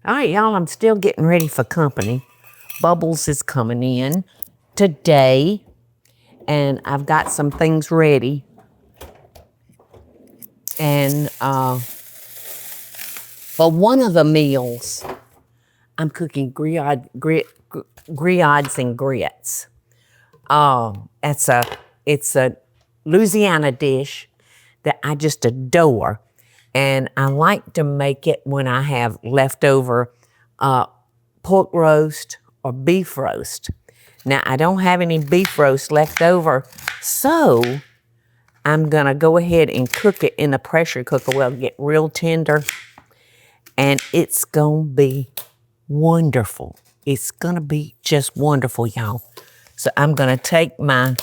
All right, y'all, I'm still getting ready for company. Bubbles is coming in today, and I've got some things ready. And for one of the meals, I'm cooking grillades and grits. It's a Louisiana dish that I just adore. And I like to make it when I have leftover pork roast or beef roast. Now, I don't have any beef roast left over, so I'm going to go ahead and cook it in the pressure cooker. Well, get real tender, and it's going to be wonderful. It's going to be just wonderful, y'all. So I'm going to take I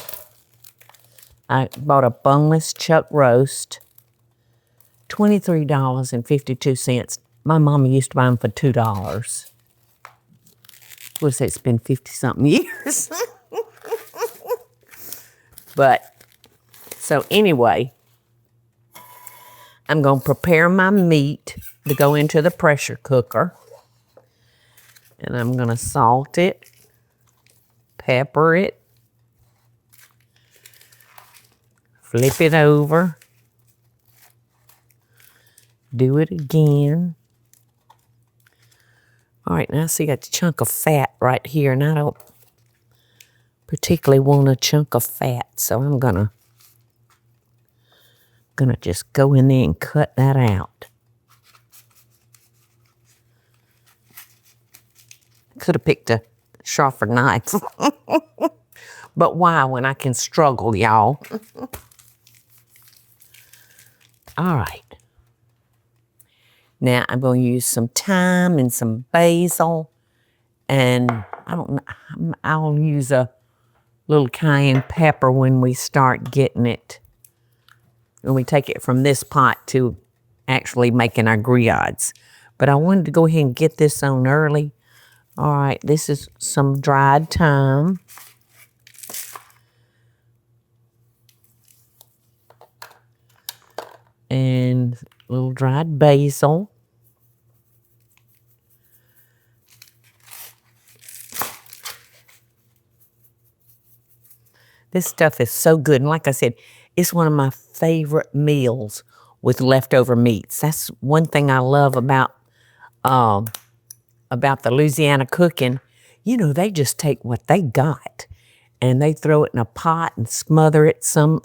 bought a boneless chuck roast, $23.52. My mama used to buy them for $2. Would say it's been 50-something years. But, so anyway, I'm going to prepare my meat to go into the pressure cooker. And I'm going to salt it, pepper it, flip it over, do it again. All right, now see, I got a chunk of fat right here, and I don't particularly want a chunk of fat, so I'm gonna just go in there and cut that out. Could have picked a sharper knife, but why when I can struggle, y'all? All right. Now I'm going to use some thyme and some basil, and I'll use a little cayenne pepper when we start getting it, when we take it from this pot to actually making our grillades. But I wanted to go ahead and get this on early. All right, this is some dried thyme. And a little dried basil. This stuff is so good. And like I said, it's one of my favorite meals with leftover meats. That's one thing I love about the Louisiana cooking. You know, they just take what they got and they throw it in a pot and smother it. Some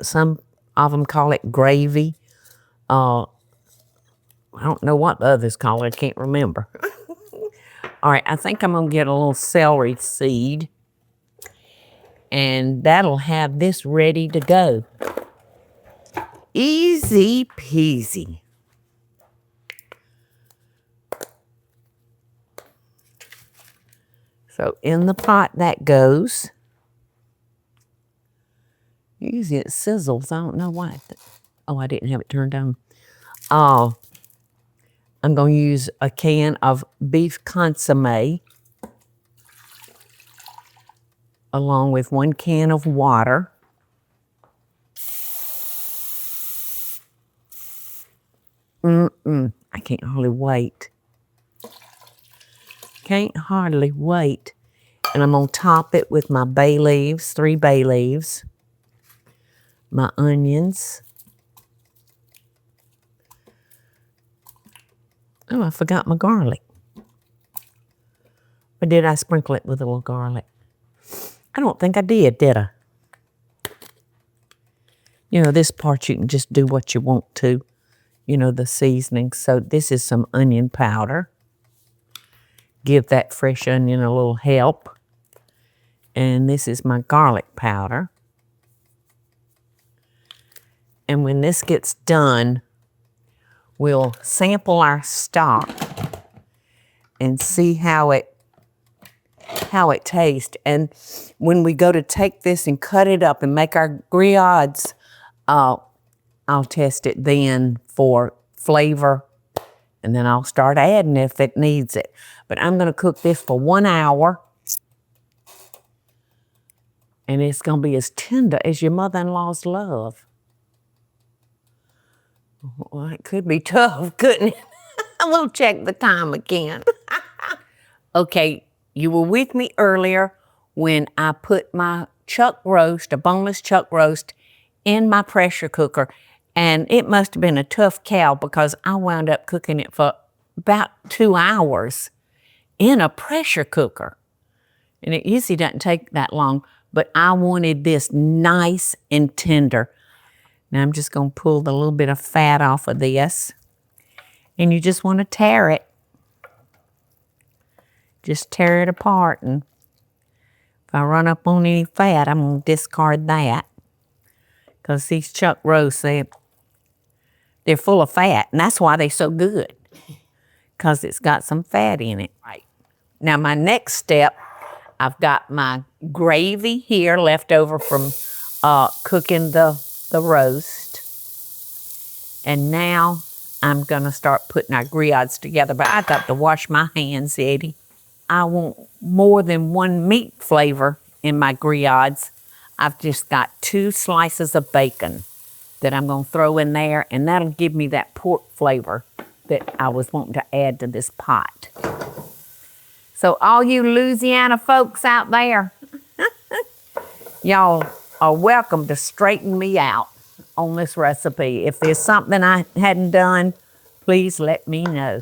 of them call it gravy. I don't know what the others call it. I can't remember. All right, I think I'm going to get a little celery seed, and that'll have this ready to go. Easy peasy. So in the pot that goes. Usually it sizzles. I don't know why. Oh, I didn't have it turned on. I'm going to use a can of beef consomme along with 1 can of water. I can't hardly wait. Can't hardly wait. And I'm going to top it with my bay leaves, 3 bay leaves, my onions. Oh, I forgot my garlic. Or did I sprinkle it with a little garlic? I don't think I did I? You know, this part you can just do what you want to. You know, the seasoning. So this is some onion powder. Give that fresh onion a little help. And this is my garlic powder. And when this gets done, we'll sample our stock and see how it tastes. And when we go to take this and cut it up and make our grillades, I'll test it then for flavor, and then I'll start adding if it needs it. But I'm going to cook this for 1 hour, and it's going to be as tender as your mother-in-law's love. Well, it could be tough, couldn't it? We'll check the time again. Okay, you were with me earlier when I put my chuck roast, a boneless chuck roast, in my pressure cooker. And it must have been a tough cow because I wound up cooking it for about 2 hours in a pressure cooker. And it usually doesn't take that long, but I wanted this nice and tender. Now I'm just going to pull the little bit of fat off of this. And you just want to tear it. Just tear it apart. And if I run up on any fat, I'm going to discard that. Because these chuck roasts, they're full of fat. And that's why they're so good. Because it's got some fat in it. Right. Now my next step, I've got my gravy here left over from cooking the roast. And now I'm going to start putting our grillades together. But I got to wash my hands, Eddie. I want more than one meat flavor in my grillades. I've just got 2 slices of bacon that I'm going to throw in there, and that'll give me that pork flavor that I was wanting to add to this pot. So all you Louisiana folks out there, y'all are welcome to straighten me out on this recipe. If there's something I hadn't done, please let me know.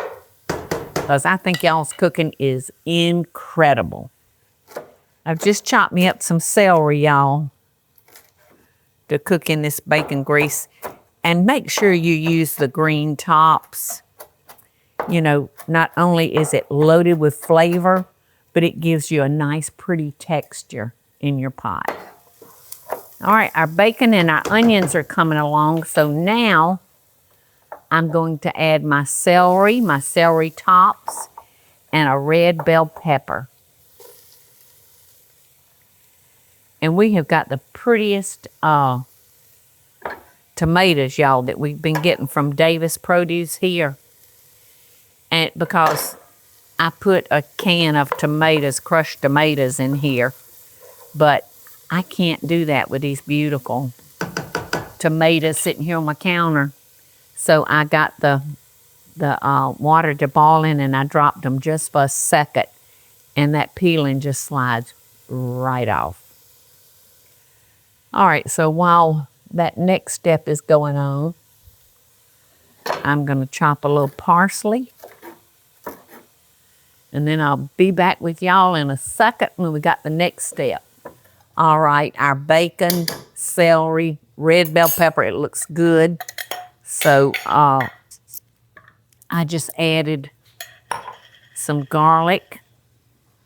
Because I think y'all's cooking is incredible. I've just chopped me up some celery, y'all, to cook in this bacon grease. And make sure you use the green tops. You know, not only is it loaded with flavor, but it gives you a nice, pretty texture in your pot. All right, our bacon and our onions are coming along. So now I'm going to add my celery tops, and a red bell pepper. And we have got the prettiest tomatoes, y'all, that we've been getting from Davis Produce here. And because I put a can of tomatoes, crushed tomatoes in here, but I can't do that with these beautiful tomatoes sitting here on my counter. So I got the water to boiling, and I dropped them just for a second, and that peeling just slides right off. All right, so while that next step is going on, I'm going to chop a little parsley, and then I'll be back with y'all in a second when we got the next step. All right, our bacon, celery, red bell pepper, it looks good. So I just added some garlic,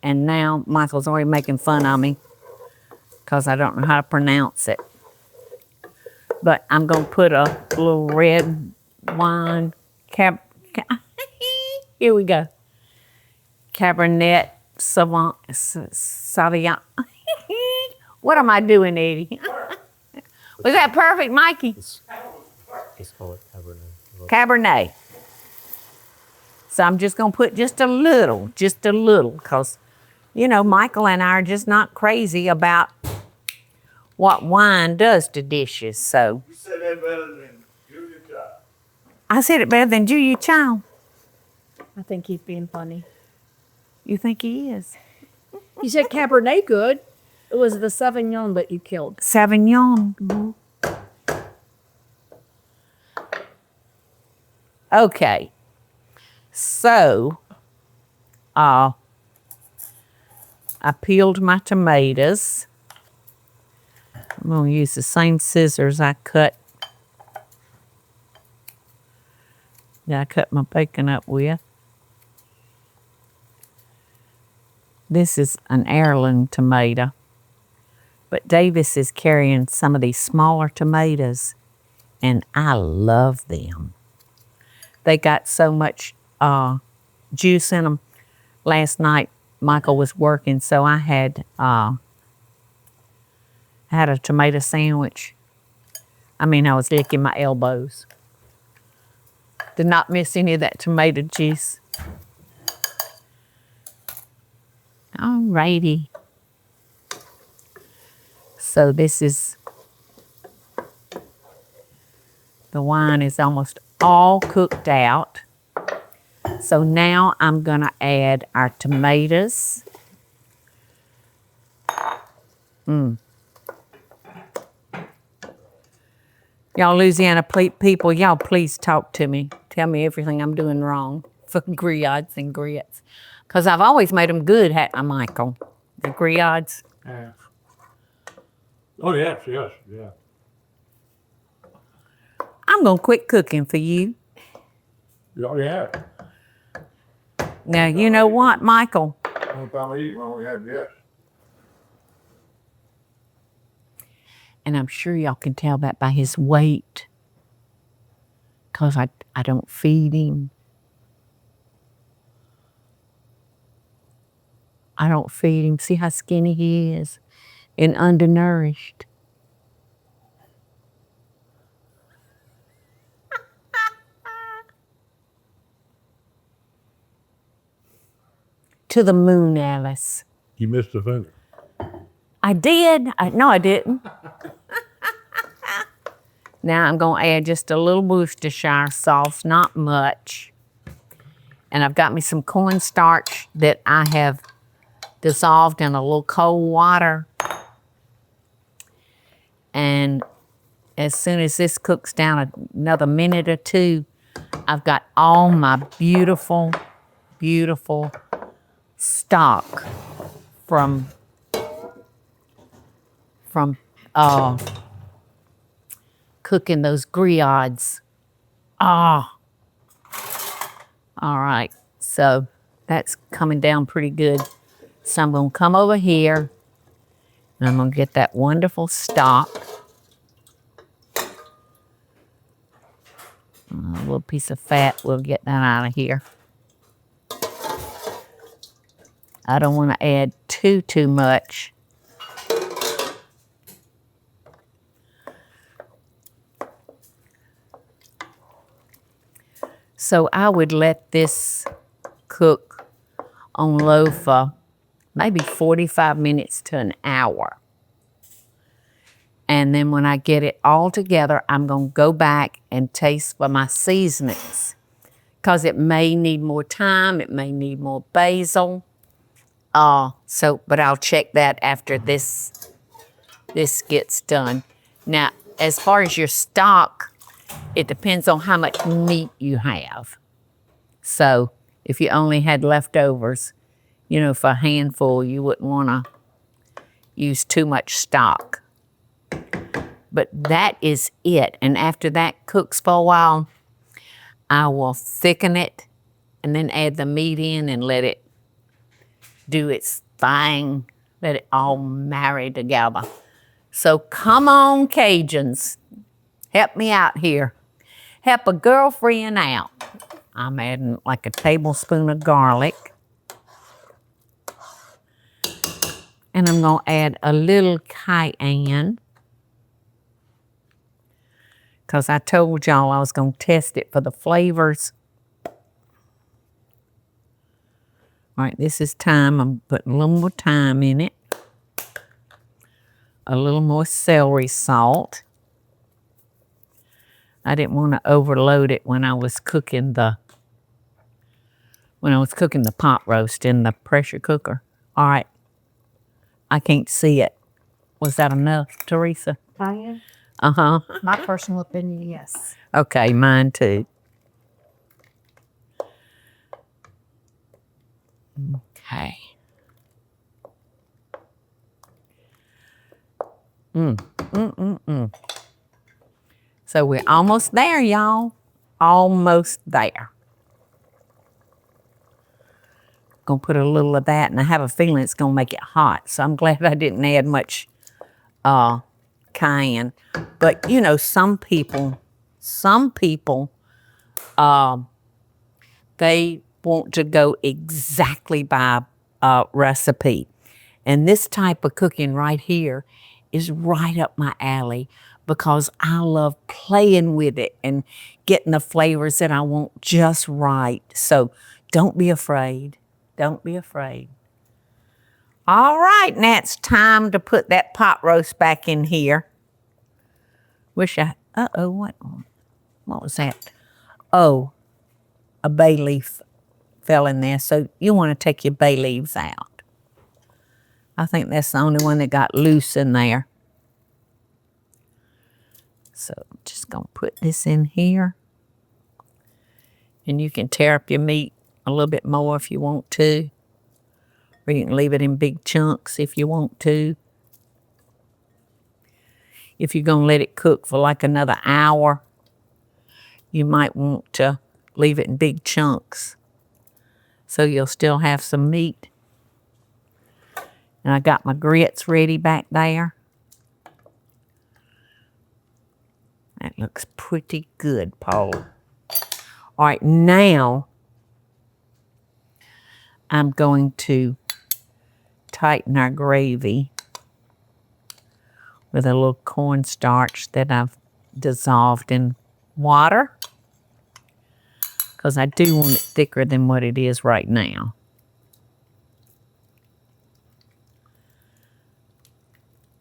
and now Michael's already making fun of me because I don't know how to pronounce it. But I'm going to put a little red wine, here we go, Cabernet Sauvignon. What am I doing, Eddie? Was that perfect, Mikey? It's called Cabernet. Cabernet. So I'm just going to put just a little, because, you know, Michael and I are just not crazy about what wine does to dishes, so. You said that better than Julia Child. I said it better than Julia Child. I think he's being funny. You think he is? You said Cabernet good. It was the Sauvignon that you killed. Sauvignon. Mm-hmm. Okay. So, I peeled my tomatoes. I'm going to use the same scissors I cut my bacon up with. This is an heirloom tomato, but Davis is carrying some of these smaller tomatoes, and I love them. They got so much juice in them. Last night, Michael was working, so I had a tomato sandwich. I mean, I was licking my elbows. Did not miss any of that tomato juice. All righty. So this is, the wine is almost all cooked out. So now I'm gonna add our tomatoes. Y'all Louisiana people, y'all please talk to me. Tell me everything I'm doing wrong for grillades and grits. Because I've always made them good, hadn't I, Michael? The grillades. Yeah. Oh, yes, yes, yeah. I'm going to quit cooking for you. Oh, yeah. Now, you know what, Michael? One time I eat when we have yes. And I'm sure y'all can tell that by his weight. Because I don't feed him. I don't feed him. See how skinny he is and undernourished. To the moon, Alice. You missed a finger. I did. No, I didn't. Now I'm going to add just a little Worcestershire sauce, not much. And I've got me some cornstarch that I have dissolved in a little cold water. And as soon as this cooks down another minute or two, I've got all my beautiful, beautiful stock from cooking those grillades. All right, so that's coming down pretty good. So I'm gonna come over here and I'm gonna get that wonderful stock. A little piece of fat, we'll get that out of here. I don't want to add too much. So I would let this cook on low for maybe 45 minutes to an hour. And then when I get it all together, I'm going to go back and taste for my seasonings. Because it may need more time, it may need more basil. But I'll check that after this gets done. Now, as far as your stock, it depends on how much meat you have. So if you only had leftovers, for a handful, you wouldn't want to use too much stock. But that is it. And after that cooks for a while, I will thicken it and then add the meat in and let it do its thing, let it all marry together. So come on, Cajuns. Help me out here. Help a girlfriend out. I'm adding like a tablespoon of garlic. And I'm going to add a little cayenne. Because I told y'all I was going to test it for the flavors. All right, this is thyme. I'm putting a little more thyme in it. A little more celery salt. I didn't want to overload it when I was cooking the pot roast in the pressure cooker. All right. I can't see it. Was that enough, Teresa? Cayenne? Uh-huh. My personal opinion, yes. Okay, mine too. Okay. So we're almost there, y'all. Almost there. Gonna put a little of that, and I have a feeling it's gonna make it hot. So I'm glad I didn't add much cayenne. But some people, they want to go exactly by recipe. And this type of cooking right here is right up my alley because I love playing with it and getting the flavors that I want just right. So don't be afraid. Don't be afraid. All right, now it's time to put that pot roast back in here. What was that? Oh, a bay leaf fell in there, so you want to take your bay leaves out. I think that's the only one that got loose in there. So I'm just going to put this in here. And you can tear up your meat a little bit more if you want to. Or you can leave it in big chunks if you want to. If you're going to let it cook for like another hour, you might want to leave it in big chunks so you'll still have some meat. And I got my grits ready back there. That looks pretty good, Paula. All right, now I'm going to tighten our gravy with a little cornstarch that I've dissolved in water, because I do want it thicker than what it is right now.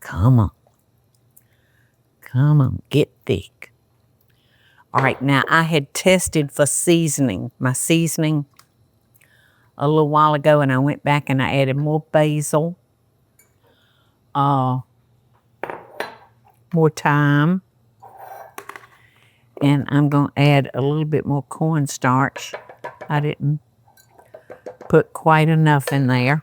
Come on. Come on, get thick. All right, now I had tested for seasoning, my seasoning, a little while ago, and I went back and I added more basil, more thyme, and I'm going to add a little bit more cornstarch. I didn't put quite enough in there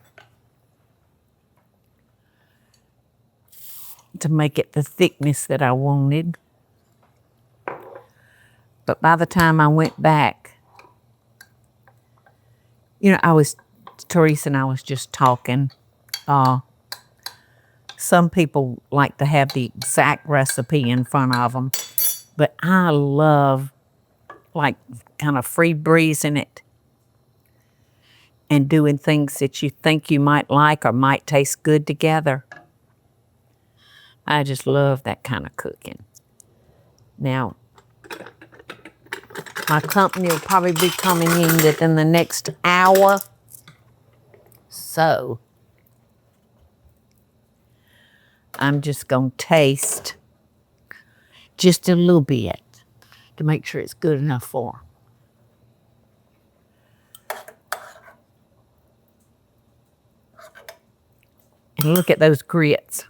to make it the thickness that I wanted. But by the time I went back, you know, Teresa and I was just talking. Some people like to have the exact recipe in front of them, but I love like kind of free breezing it and doing things that you think you might like or might taste good together. I just love that kind of cooking. Now, my company will probably be coming in within the next hour. So, I'm just going to taste just a little bit to make sure it's good enough for them. And look at those grits.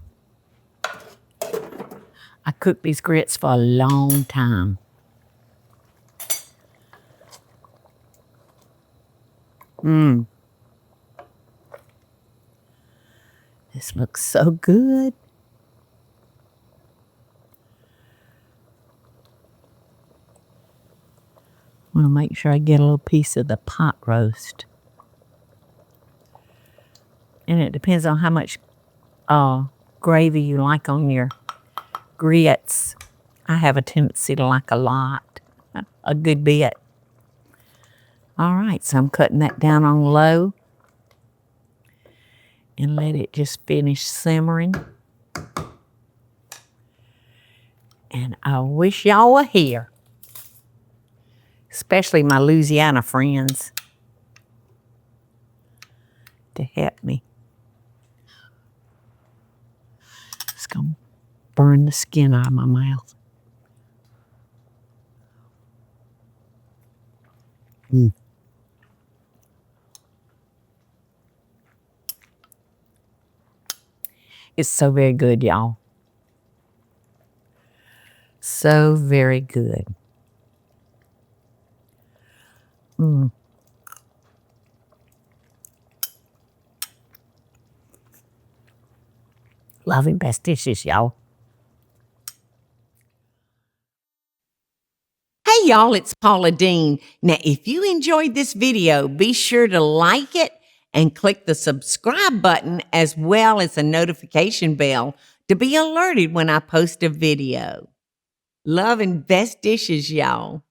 I cooked these grits for a long time. This looks so good. I want to make sure I get a little piece of the pot roast. And it depends on how much gravy you like on your grits. I have a tendency to like a lot, a good bit. All right, so I'm cutting that down on low and let it just finish simmering. And I wish y'all were here, especially my Louisiana friends, to help me. It's going to burn the skin out of my mouth. It's so very good, y'all. So very good. Loving best dishes, y'all. Hey, y'all, it's Paula Deen. Now, if you enjoyed this video, be sure to like it and click the subscribe button as well as the notification bell to be alerted when I post a video. Love and best dishes, y'all.